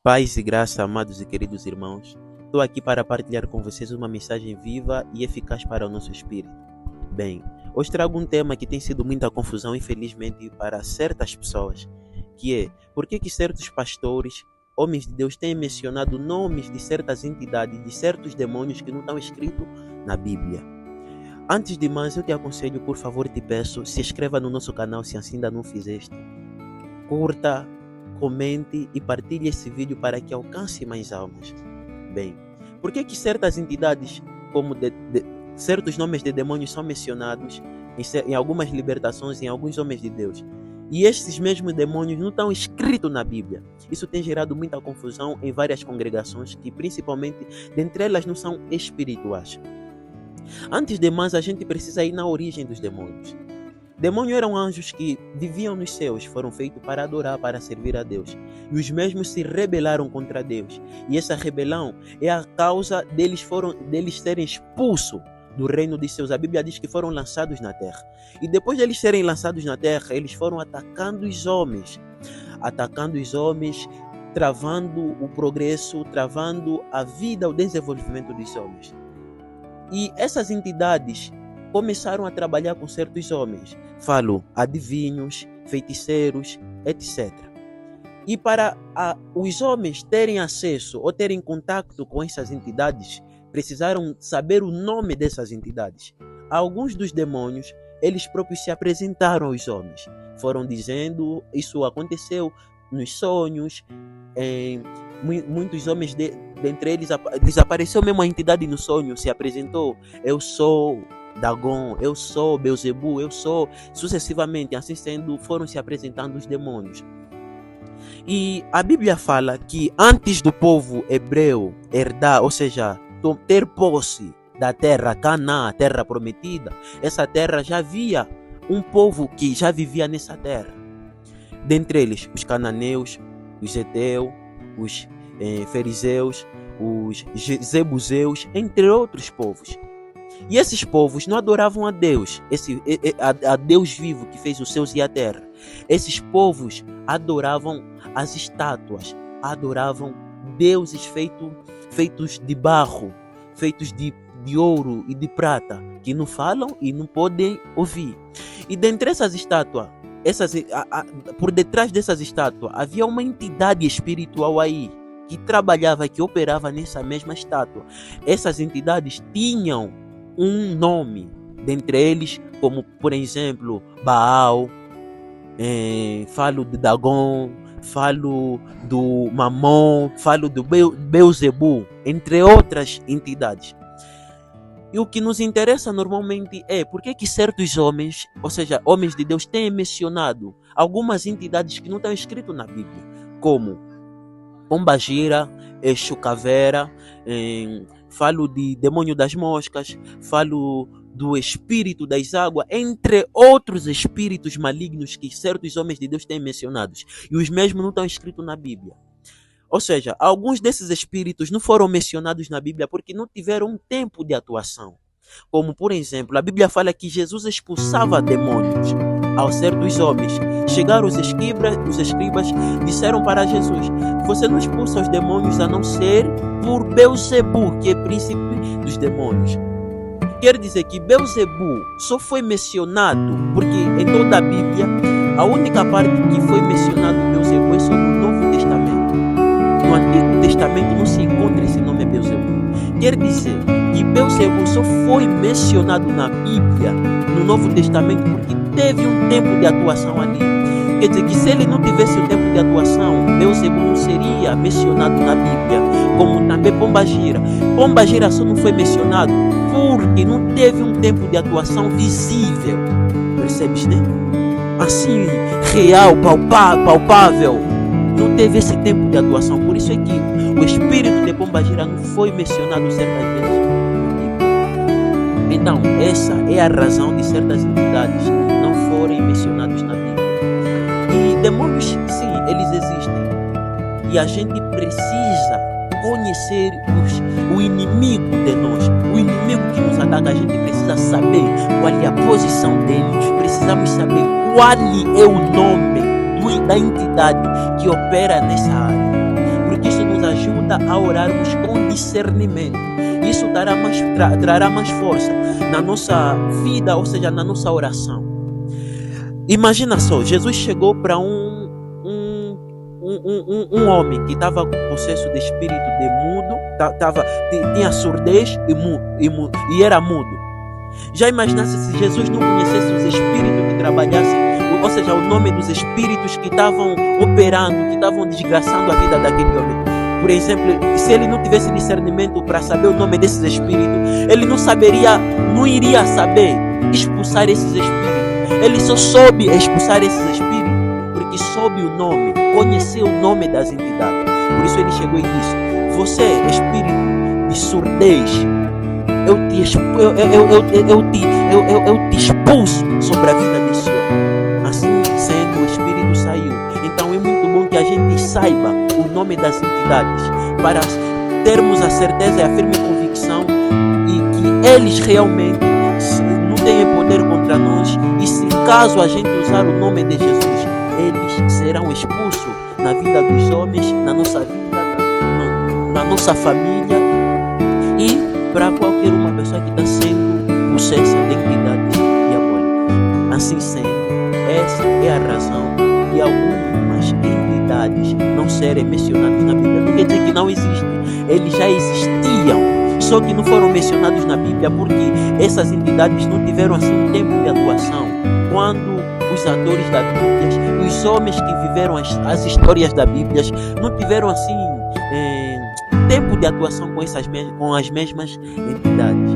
Paz e graça, amados e queridos irmãos. Estou aqui para partilhar com vocês uma mensagem viva e eficaz para o nosso espírito. Bem, hoje trago um tema que tem sido muita confusão, infelizmente, para certas pessoas, que é por que certos pastores, homens de Deus, têm mencionado nomes de certas entidades, de certos demônios que não estão escritos na Bíblia. Antes de mais, eu te aconselho, por favor, te peço, se inscreva no nosso canal se ainda não fizeste. Curta, comente e partilhe esse vídeo para que alcance mais almas. Bem, por que certas entidades, como certos nomes de demônios são mencionados em algumas libertações, em alguns homens de Deus, e estes mesmos demônios não estão escritos na Bíblia? Isso tem gerado muita confusão em várias congregações que, principalmente, dentre elas não são espirituais. Antes de mais, a gente precisa ir na origem dos demônios. Demônios eram anjos que viviam nos céus, foram feitos para adorar, para servir a Deus. E os mesmos se rebelaram contra Deus. E essa rebelião é a causa deles serem expulsos do reino de Deus. A Bíblia diz que foram lançados na terra. E depois de eles serem lançados na terra, eles foram atacando os homens, travando o progresso, travando a vida, o desenvolvimento dos homens. E essas entidades começaram a trabalhar com certos homens. Falo adivinhos, feiticeiros, etc. E para os homens terem acesso ou terem contato com essas entidades, precisaram saber o nome dessas entidades. Alguns dos demônios, eles próprios se apresentaram aos homens. Foram dizendo, isso aconteceu nos sonhos. Muitos homens, dentre eles, desapareceu mesmo a entidade no sonho, se apresentou. Eu sou Dagon, eu sou Beuzebu, eu sou, sucessivamente, assim sendo, foram se apresentando os demônios. E a Bíblia fala que antes do povo hebreu herdar, ou seja, ter posse da terra Canaã, a terra prometida, essa terra já havia um povo que já vivia nessa terra. Dentre eles, os cananeus, os heteus, os fariseus, os jebuseus, entre outros povos. E esses povos não adoravam a Deus, a Deus vivo que fez os céus e a terra. Esses povos adoravam as estátuas, adoravam deuses feitos de barro, feitos de ouro e de prata, que não falam e não podem ouvir. E dentre essas estátuas, por detrás dessas estátuas, havia uma entidade espiritual aí, que trabalhava, que operava nessa mesma estátua. Essas entidades tinham um nome, dentre eles, como por exemplo Baal, falo de Dagon, falo do Mamon, falo do Beuzebu, entre outras entidades. E o que nos interessa normalmente é por que certos homens, ou seja, homens de Deus, têm mencionado algumas entidades que não estão escritas na Bíblia, como Pombagira, Exu Caveira, falo de demônio das moscas, falo do espírito das águas, entre outros espíritos malignos que certos homens de Deus têm mencionados. E os mesmos não estão escritos na Bíblia. Ou seja, alguns desses espíritos não foram mencionados na Bíblia porque não tiveram um tempo de atuação. Como, por exemplo, a Bíblia fala que Jesus expulsava demônios aos certos homens. Chegaram os escribas disseram para Jesus: você não expulsa os demônios a não ser por Beuzebu, que é príncipe dos demônios. Quer dizer que Beuzebu só foi mencionado porque em toda a Bíblia a única parte que foi mencionado Beuzebu é só no Novo Testamento. No Antigo Testamento não se encontra esse nome Beuzebu. Quer dizer que Beuzebu só foi mencionado na Bíblia, no Novo Testamento, porque teve um tempo de atuação ali. Quer dizer que se ele não tivesse um tempo de atuação, Beuzebu não seria mencionado na Bíblia, como também Pombagira. Pombagira só não foi mencionado porque não teve um tempo de atuação visível. Percebes, né? Assim, real, palpável. Não teve esse tempo de atuação. Por isso é que o espírito de Pombagira não foi mencionado certas vezes na Bíblia. Então, essa é a razão de certas entidades não forem mencionadas na Bíblia. E demônios, sim, eles existem. E a gente precisa conhecer o inimigo de nós. O inimigo que nos ataca, a gente precisa saber qual é a posição dele. Precisamos saber qual é o nome da entidade que opera nessa área. Porque isso ajuda a orarmos com discernimento. Isso trará mais força na nossa vida, ou seja, na nossa oração. Imagina só, Jesus chegou para um homem que estava com possesso de espírito de mudo, tinha surdez e era mudo. Já imaginasse se Jesus não conhecesse os espíritos que trabalhassem, ou seja, o nome dos espíritos que estavam operando, que estavam desgraçando a vida daquele homem? Por exemplo, se ele não tivesse discernimento para saber o nome desses espíritos, ele não iria saber expulsar esses espíritos. Ele só soube expulsar esses espíritos porque soube o nome, conheceu o nome das entidades. Por isso ele chegou e disse: você, espírito de surdez, eu te expulso sobre a vida desse homem. Assim sendo, o espírito saiu. Então é muito bom que a gente saiba o nome das entidades, para termos a certeza e a firme convicção e que eles realmente não têm poder contra nós, e se caso a gente usar o nome de Jesus, eles serão expulsos na vida dos homens, na nossa vida, na nossa família e para qualquer uma pessoa que está sendo possessa de entidade diabólica. Assim sendo, essa é a razão de algumas entidades não serem mencionadas na Bíblia. Não quer dizer que não existem, eles já existiam, só que não foram mencionados na Bíblia porque essas entidades não tiveram assim um tempo de atuação. Quando os atores da Bíblia, os homens que viveram as histórias da Bíblia, não tiveram assim tempo de atuação com as mesmas entidades.